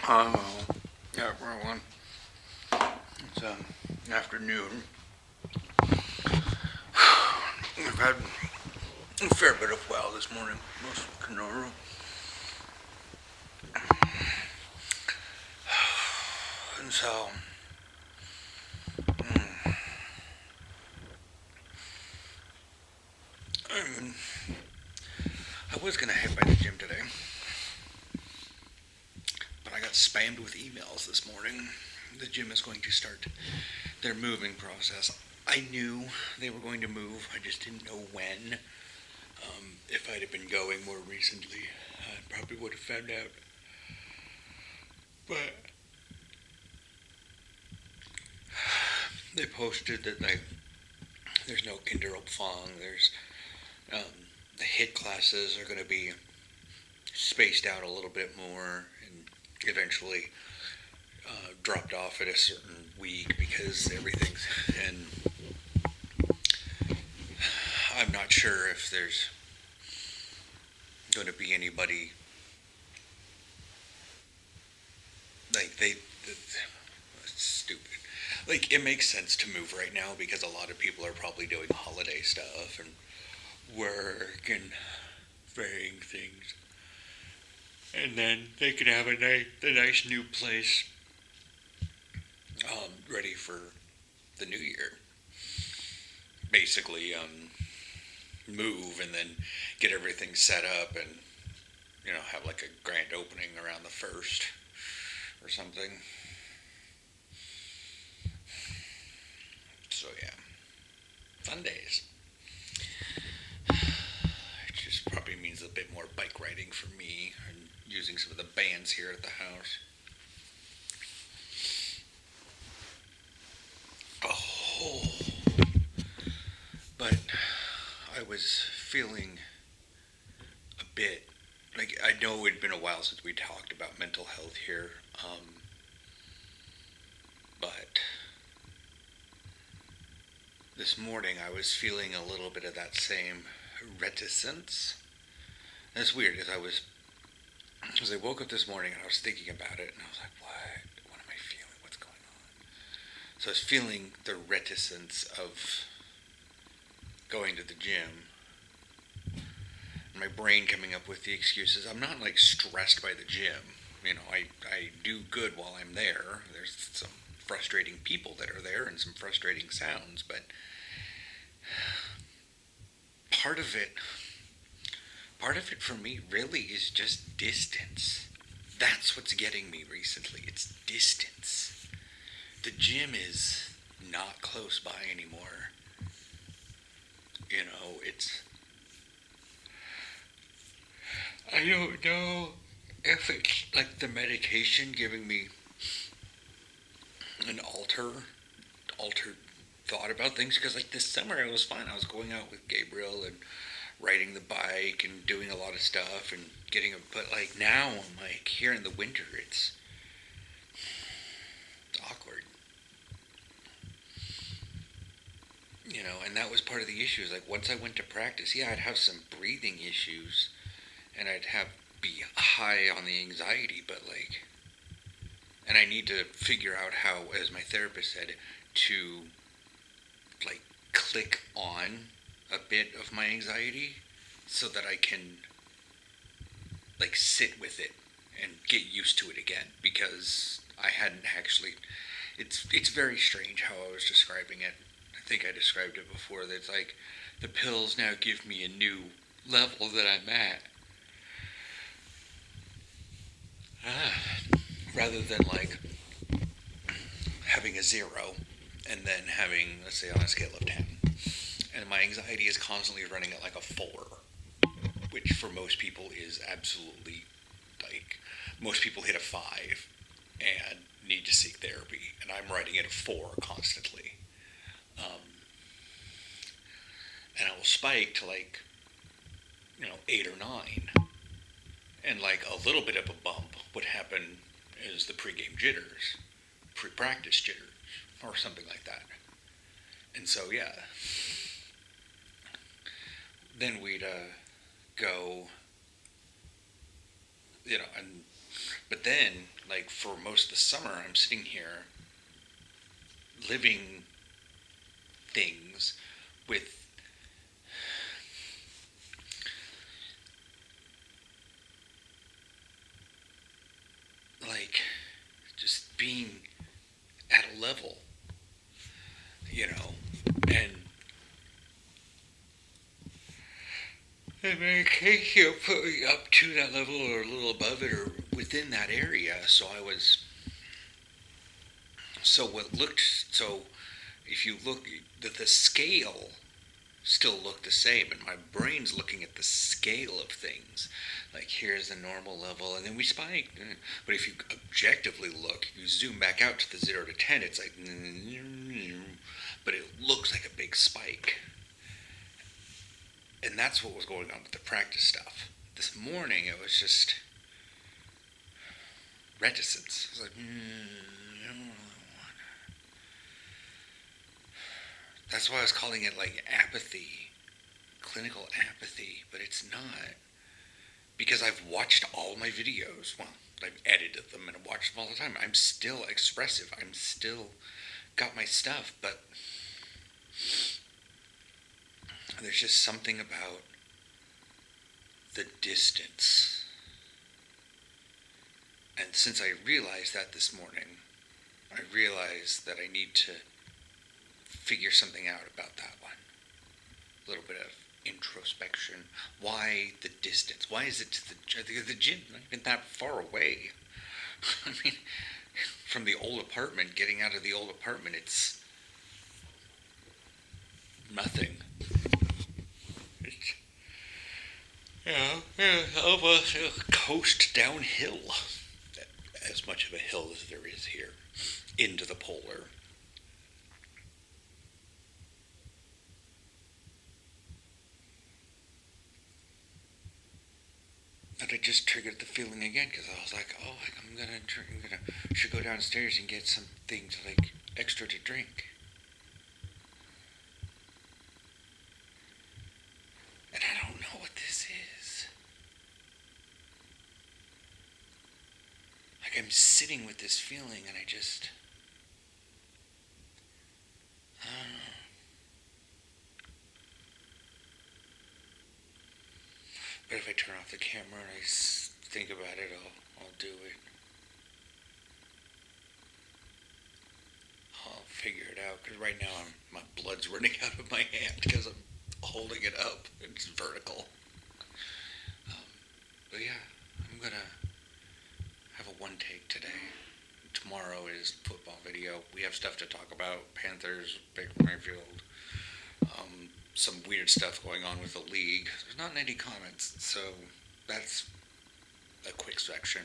Oh, yeah, everyone. It's afternoon. I've had a fair bit of well this morning, most Canoro. And so, I mean, I was gonna head by the gym today, but I got spammed with emails this morning. The gym is going to start their moving process. I knew they were going to move, I just didn't know when. If I'd have been going more recently, I probably would have found out. But they posted that there's no Kinderopfang. There's the HIT classes are going to be spaced out a little bit more and eventually dropped off at a certain week because everything's. And I'm not sure if there's going to be anybody like they. It's stupid. Like, it makes sense to move right now because a lot of people are probably doing holiday stuff and work and varying things. And then they can have a nice new place ready for the new year. Basically, move and then get everything set up and, have like a grand opening around the 1st or something. So, yeah. Fun days. It just probably means a bit more bike riding for me and using some of the bands here at the house. Oh, but I was feeling a bit like I know it'd been a while since we talked about mental health here, but this morning I was feeling a little bit of that same reticence. And it's weird as I woke up this morning and I was thinking about it and I was like, what am I feeling? What's going on? So I was feeling the reticence of going to the gym. And my brain coming up with the excuses. I'm not like stressed by the gym. I do good while I'm there. There's some frustrating people that are there and some frustrating sounds, but part of it for me really is just distance. That's what's getting me recently. It's distance. The gym is not close by anymore. It's. I don't know if it's like the medication giving me an altered thought about things because like this summer it was fun. I was going out with Gabriel and riding the bike and doing a lot of stuff and but like now I'm like here in the winter it's awkward. And that was part of the issue. Is like once I went to practice, yeah, I'd have some breathing issues and be high on the anxiety, but like, and I need to figure out how, as my therapist said, to like click on a bit of my anxiety so that I can like sit with it and get used to it again because I hadn't actually. It's very strange how I was describing it. I think I described it before. That it's like the pills now give me a new level that I'm at. Rather than like having a 0 and then having, let's say, on a scale of 10. And my anxiety is constantly running at like a 4, which for most people is absolutely like, most people hit a 5 and need to seek therapy. And I'm writing at a 4 constantly. And I will spike to like, 8 or 9. And like a little bit of a bump would happen as the pregame jitters, pre-practice jitters, or something like that. And so, yeah. Then we'd go, and But then, like, for most of the summer, I'm sitting here living things with like just being at a level, you know, and in case you put me up to that level or a little above it or within that area. So if you look, the scale still look the same, and my brain's looking at the scale of things. Like, here's the normal level, and then we spike. But if you objectively look, if you zoom back out to the 0 to 10, it's like, but it looks like a big spike. And that's what was going on with the practice stuff. This morning, it was just reticence. It was like, I don't really want. That's why I was calling it like apathy, clinical apathy, but it's not. Because I've watched all my videos. Well, I've edited them and watched them all the time. I'm still expressive. I'm still got my stuff, but there's just something about the distance. And since I realized that this morning, I realized that I need to figure something out about that one. A little bit of introspection. Why the distance? Why is it to the gym? Not even that far away. I mean, from the old apartment, getting out of the old apartment, it's nothing. Almost a coast downhill. As much of a hill as there is here. Into the polar. And I just triggered the feeling again because I was like, oh, should go downstairs and get something to like extra to drink. And I don't know what this is. Like, I'm sitting with this feeling and I don't know. But if I turn off the camera and I think about it, I'll do it. I'll figure it out. Because right now my blood's running out of my hand because I'm holding it up. It's vertical. But yeah, I'm going to have a one take today. Tomorrow is football video. We have stuff to talk about. Panthers, Baker Mayfield. Some weird stuff going on with the league. There's not any comments, so that's a quick section.